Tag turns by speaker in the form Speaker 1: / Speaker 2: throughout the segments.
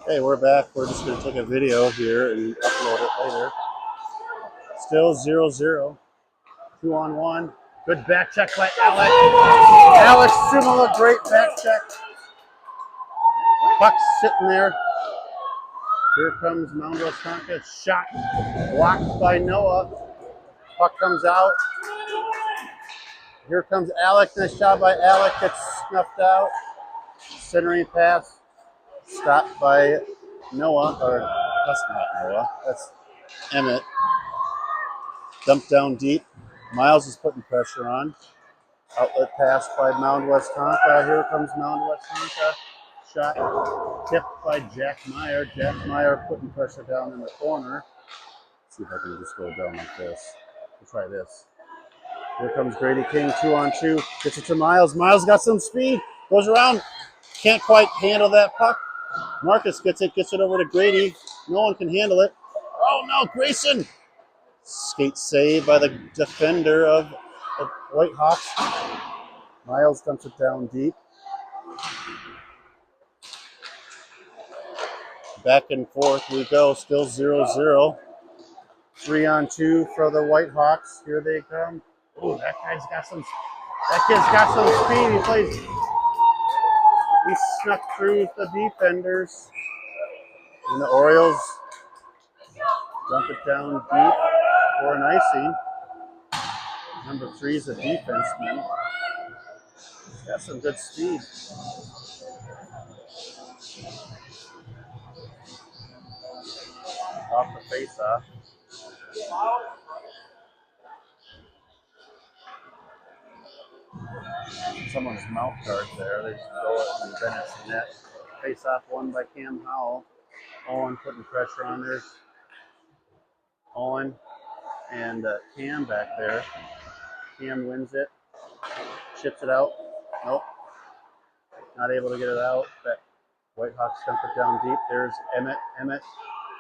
Speaker 1: Hey, we're back. We're just going to take a video here and upload it later. Still 0-0. 2-on-1. Good back check by Alex. Alex Simula, great back check. Puck's sitting there. Here comes Mound Westonka. Shot blocked by Noah. Puck comes out. Here comes Alex. Nice job by Alex. Gets snuffed out. Centering pass. Stopped by Noah, or that's not Noah, that's Emmett. Dumped down deep. Miles is putting pressure on. Outlet pass by Mound Westonka. Here comes Mound Westonka. Shot tipped by Jack Meyer. Jack Meyer putting pressure down in the corner. Let's see if I can just go down like this. We'll try this. Here comes Grady King, 2-on-2. Gets it to Miles. Miles got some speed. Goes around. Can't quite handle that puck. Marcus gets it over to Grady. No one can handle it. Oh no, Grayson! Skate save by the defender of Whitehawks. Miles dumps it down deep. Back and forth we go, still 0-0. 3-on-2 for the Whitehawks. Here they come. Oh, that kid's got some speed. He snuck through the defenders. And the Orioles dump it down deep for an icing. Number 3 is a defenseman. He's got some good speed. Off the face-off. Someone's mouth guard there. They just throw it in Bennett's net. Face-off won by Cam Howell. Owen putting pressure on. There's Owen and Cam back there. Cam wins it. Chips it out. Nope. Not able to get it out. But Whitehawks dump it down deep. There's Emmett. Emmett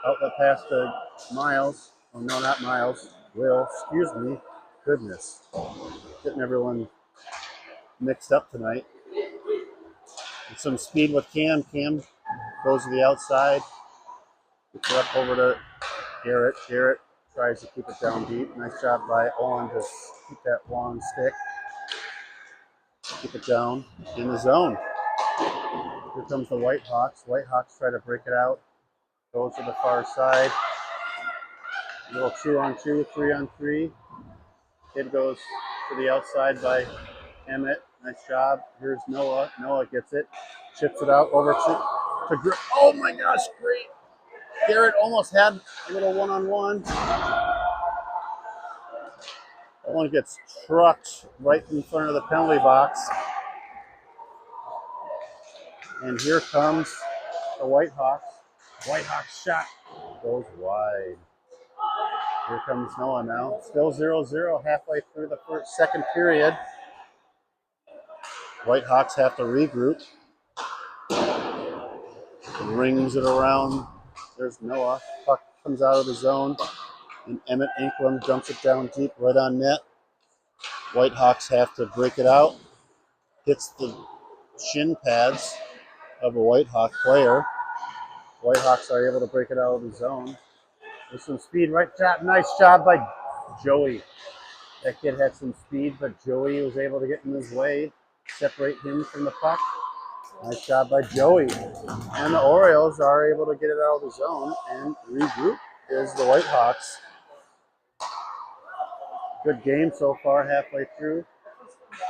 Speaker 1: outlet pass to Miles. Oh no, not Miles. Will. Excuse me. Goodness. Getting everyone mixed up tonight. And some speed with Cam. Cam goes to the outside. Gets it up over to Garrett. Garrett tries to keep it down deep. Nice job by Owen to keep that long stick. Keep it down in the zone. Here comes the Whitehawks. Whitehawks try to break it out. Goes to the far side. A little 2-on-2, 3-on-3. Kid goes to the outside by Emmett. Nice job. Here's Noah. Noah gets it. Chips it out over to oh my gosh, great. Garrett almost had a little one-on-one. That one gets trucked right in front of the penalty box. And here comes the Whitehawks. Whitehawks shot goes wide. Here comes Noah now. Still 0-0 halfway through the second period. Whitehawks have to regroup. Rings it around. There's Noah. Puck comes out of the zone. And Emmett Ingram dumps it down deep right on net. Whitehawks have to break it out. Hits the shin pads of a Whitehawk player. Whitehawks are able to break it out of the zone. With some speed, right shot. Nice job by Joey. That kid had some speed, but Joey was able to get in his way, separate him from the puck. Nice job by Joey. And the Orioles are able to get it out of the zone and regroup is the Whitehawks. Good game so far, halfway through.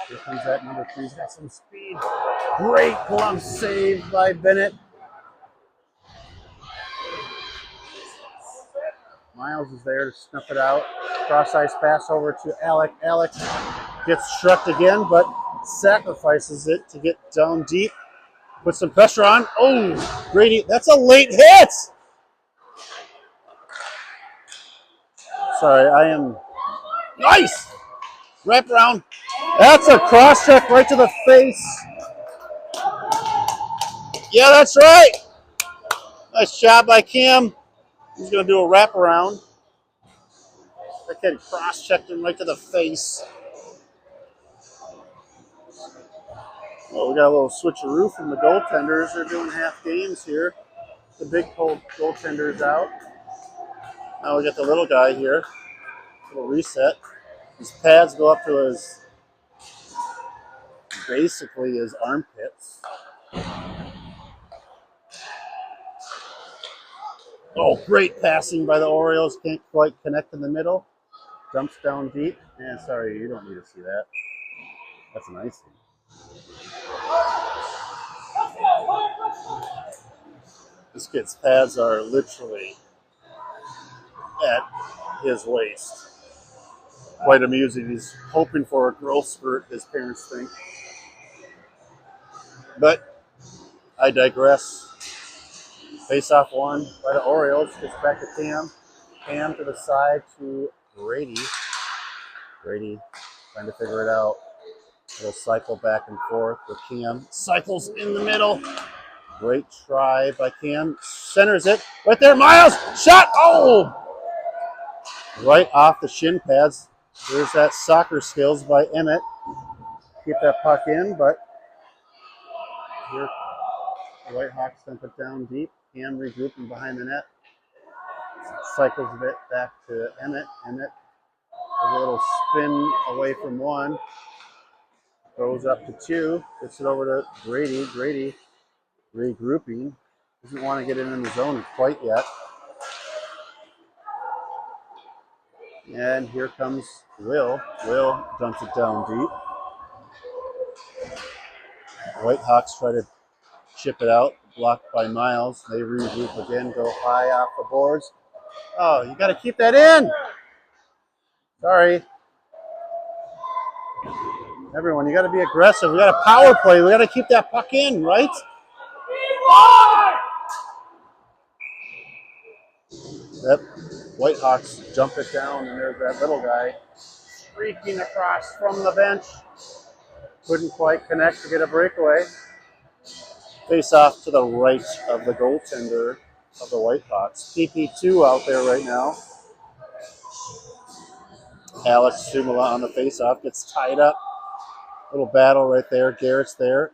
Speaker 1: Here comes that number 3. He's got some speed. Great glove save by Bennett. Miles is there to snuff it out. Cross-ice pass over to Alec. Alec gets struck again, but sacrifices it to get down deep. Put some pressure on. Oh, Grady, that's a late hit! Sorry, I am... Nice! Wrap around. That's a cross-check right to the face. Yeah, that's right. Nice job by Cam. He's going to do a wraparound. That kid cross-checked him right to the face. Well, we got a little switcheroo from the goaltenders. They're doing half games here. the big goaltender's out. Now we get the little guy here. Little reset. His pads go up to his, basically his armpits. Oh, great passing by the Orioles. Can't quite connect in the middle. Dumps down deep. And sorry, you don't need to see that. That's an icing. This kid's pads are literally at his waist. Quite amusing. He's hoping for a growth spurt, his parents think. But I digress. Face off one by the Orioles. Gets back to Cam. Cam to the side to Brady. Brady trying to figure it out. It'll cycle back and forth with Cam. Cycles in the middle. Great try by Cam. Centers it. Right there, Miles. Shot. Oh! Right off the shin pads. There's that soccer skills by Emmett. Keep that puck in, but here the Whitehawks dump it down deep. Cam regrouping behind the net. Cycles a bit back to Emmett. Emmett with a little spin away from one. Goes up to two. Gets it over to Brady. Brady regrouping. Doesn't want to get in the zone quite yet. And here comes Will. Will dumps it down deep. Whitehawks try to chip it out. Blocked by Miles. They regroup again. Go high off the boards. Oh, you got to keep that in. Sorry. Everyone, you got to be aggressive. We got a power play. We got to keep that puck in, right? Yep. Whitehawks jump it down, and there's that little guy streaking across from the bench. Couldn't quite connect to get a breakaway. Face off to the right of the goaltender of the Whitehawks. PP2 out there right now. Alex Sumala on the face-off gets tied up. Little battle right there. Garrett's there.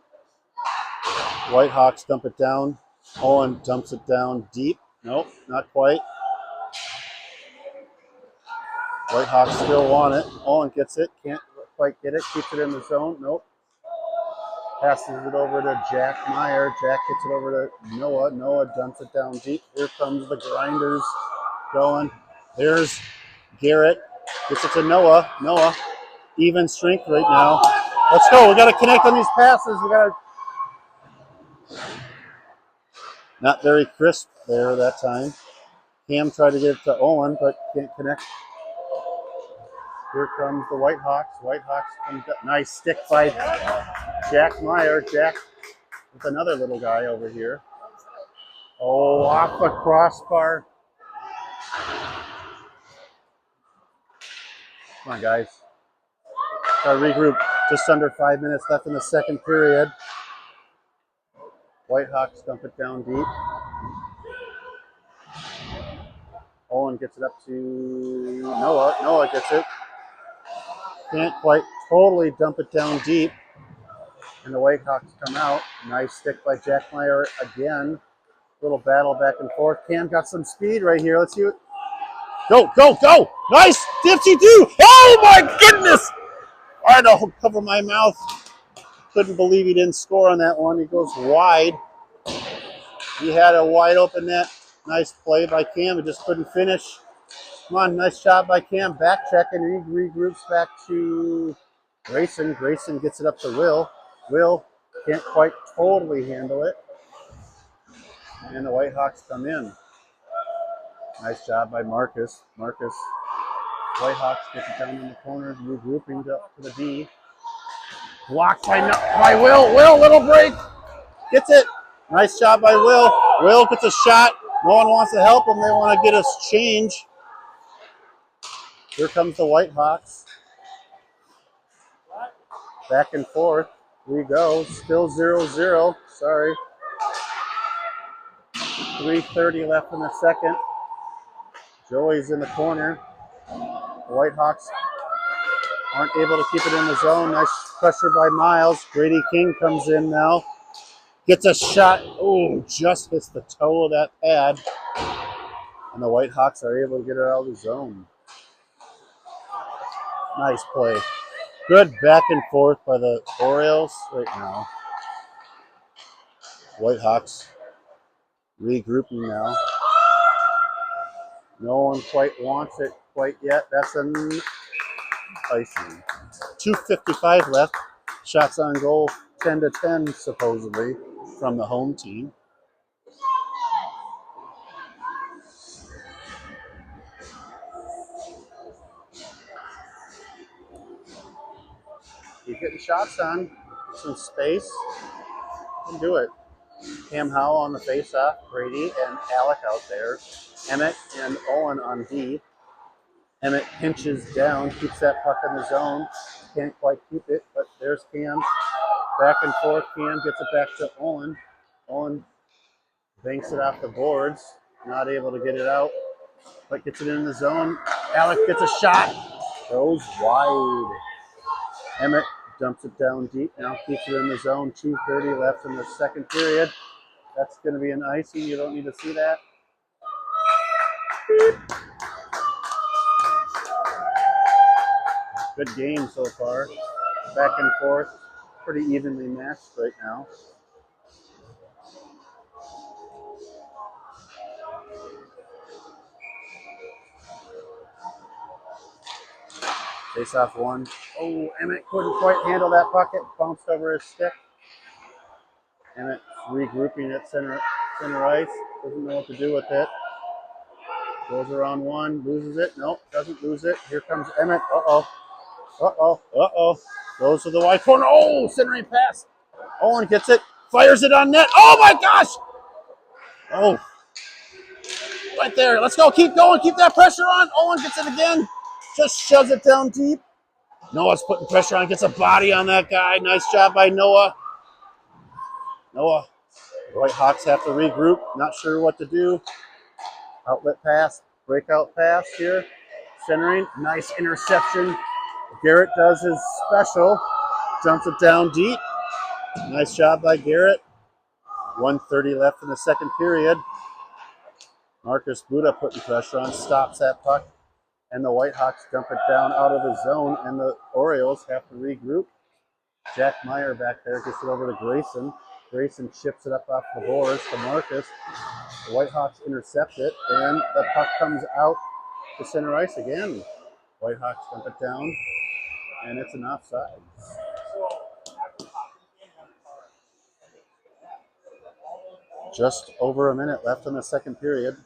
Speaker 1: Whitehawks dump it down. Owen dumps it down deep. Nope, not quite. Whitehawks still want it. Owen gets it. Can't quite get it. Keeps it in the zone. Nope. Passes it over to Jack Meyer. Jack gets it over to Noah. Noah dumps it down deep. Here comes the Grinders going. There's Garrett. Gets it to Noah. Noah, even strength right now. Let's go. We got to connect on these passes. We got to. Not very crisp there that time. Cam tried to get it to Owen, but can't connect. Here comes the Whitehawks. Whitehawks comes up. Nice stick by Jack Meyer. Jack with another little guy over here. Oh, off the crossbar. Come on, guys. Got to regroup. Just under 5 minutes left in the second period. Whitehawks dump it down deep. Owen gets it up to Noah. Noah gets it. Can't quite totally dump it down deep. And the Whitehawks come out. Nice stick by Jack Meyer again. Little battle back and forth. Cam got some speed right here. Let's see it. Go, go, go! Nice! Dipsy do! Oh my goodness! I had to cover my mouth. Couldn't believe he didn't score on that one. He goes wide. He had a wide open net. Nice play by Cam. He just couldn't finish. Come on, nice job by Cam. Back check and he regroups back to Grayson. Grayson gets it up to Will. Will can't quite totally handle it. And the Whitehawks come in. Nice job by Marcus. Marcus. Whitehawks get it down in the corner, regrouping to the D. Blocked by Will. Will, little break. Gets it. Nice job by Will. Will gets a shot. No one wants to help him. They want to get us change. Here comes the Whitehawks. Back and forth. We go. Still 0-0. Sorry. 3:30 left in the second. Joey's in the corner. The Whitehawks aren't able to keep it in the zone. Nice pressure by Miles. Grady King comes in now. Gets a shot. Oh, just hits the toe of that pad. And the Whitehawks are able to get it out of the zone. Nice play. Good back and forth by the Orioles right now. Whitehawks regrouping now. No one quite wants it quite yet. That's an icing. 2:55 left. Shots on goal 10-10 supposedly from the home team. You're getting shots on. Some space. You can do it. Cam Howell on the face-off. Brady and Alec out there. Emmett and Owen on D. Emmett pinches down, keeps that puck in the zone. Can't quite keep it, but there's Cam. Back and forth. Cam gets it back to Owen. Owen banks it off the boards. Not able to get it out, but gets it in the zone. Alec gets a shot. Goes wide. Emmett dumps it down deep. Now keeps it in the zone. 2:30 left in the second period. That's going to be an icing. You don't need to see that. Good game so far. Back and forth. Pretty evenly matched right now. Face off one. Oh, Emmett couldn't quite handle that puck. It bounced over his stick. Emmett regrouping at center ice. Doesn't know what to do with it. Goes around one. Loses it. Nope, doesn't lose it. Here comes Emmett. Uh-oh. Uh-oh. Uh-oh. Goes to the wide corner. Oh, centering pass. Owen gets it. Fires it on net. Oh, my gosh. Oh. Right there. Let's go. Keep going. Keep that pressure on. Owen gets it again. Just shoves it down deep. Noah's putting pressure on. Gets a body on that guy. Nice job by Noah. Noah. The Whitehawks have to regroup. Not sure what to do. Outlet pass. Breakout pass here. Centering. Nice interception. Garrett does his special. Jumps it down deep. Nice job by Garrett. 1:30 left in the second period. Marcus Buda putting pressure on. Stops that puck. And the Whitehawks dump it down out of the zone, and the Orioles have to regroup. Jack Meyer back there gets it over to Grayson. Grayson chips it up off the boards to Marcus. The Whitehawks intercept it, and the puck comes out to center ice again. Whitehawks dump it down, and it's an offside. Just over a minute left in the second period.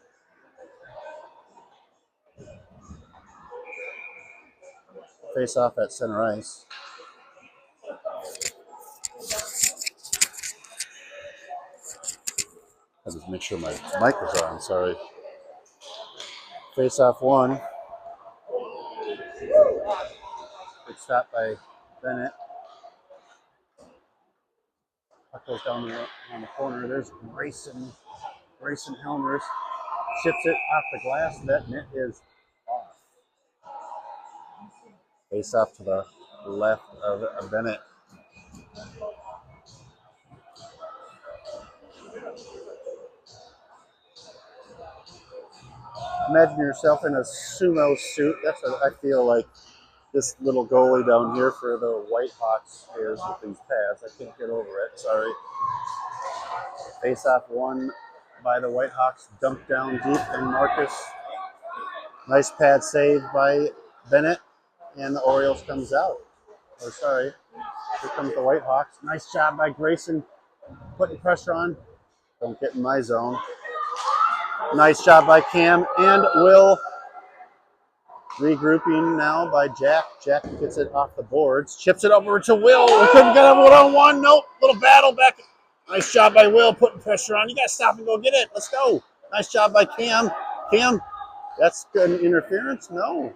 Speaker 1: Face off at center ice. I just make sure my mic was on, sorry. Face off one. Good stop by Bennett. Puck goes down on the corner. There's Grayson. Grayson Helmers chips it off the glass. That net is off. Face off to the left of Bennett. Imagine yourself in a sumo suit. That's what I feel like this little goalie down here for the Whitehawks is with these pads. I can't get over it. Sorry. Face off one by the Whitehawks. Dumped down deep, and Marcus. Nice pad save by Bennett, and the Orioles comes out. Oh, sorry. Here comes the Whitehawks. Nice job by Grayson putting pressure on. Don't get in my zone. Nice job by Cam and Will. Regrouping now by Jack. Jack gets it off the boards. Chips it over to Will. We couldn't get a one-on-one. Nope. Little battle back. Nice job by Will putting pressure on. You got to stop and go get it. Let's go. Nice job by Cam. Cam, that's good interference? No.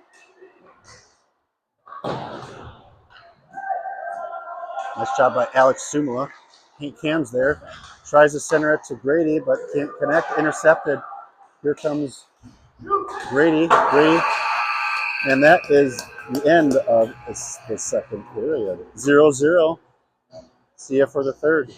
Speaker 1: Nice job by Alex Sumala. Cam's there. Tries to center it to Grady, but can't connect. Intercepted. Here comes Grady. And that is the end of the second period. 0-0. See you for the third.